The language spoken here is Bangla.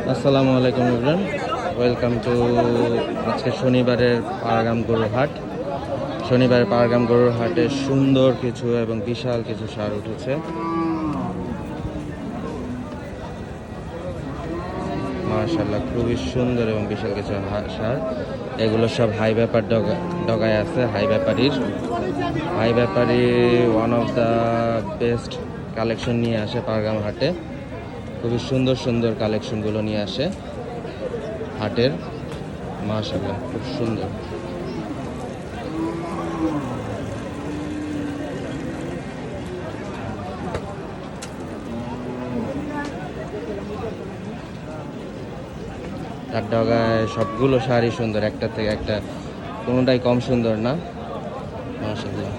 আসসালামু আলাইকুম এভরিওয়ান, ওয়েলকাম টু আজকে শনিবারের পাড়াগ্রাম গরুর হাট। শনিবারের পাড়াগ্রাম গরুর হাটে সুন্দর কিছু এবং বিশাল কিছু ষাঁড় উঠেছে। মাশাআল্লাহ, খুবই সুন্দর এবং বিশাল কিছু ষাঁড়। এগুলো সব হাই ব্যাপার ডগায় আছে। হাই ব্যাপারি one of the best collection নিয়ে আসে পাড়াগ্রাম হাটে। খুবই সুন্দর সুন্দর কালেকশনগুলো নিয়ে আসে হাটের। মাশাআল্লাহ, খুব সুন্দর। তার ডগায় সবগুলো শাড়ি সুন্দর, একটা থেকে একটা, কোনোটাই কম সুন্দর না। মাশাআল্লাহ।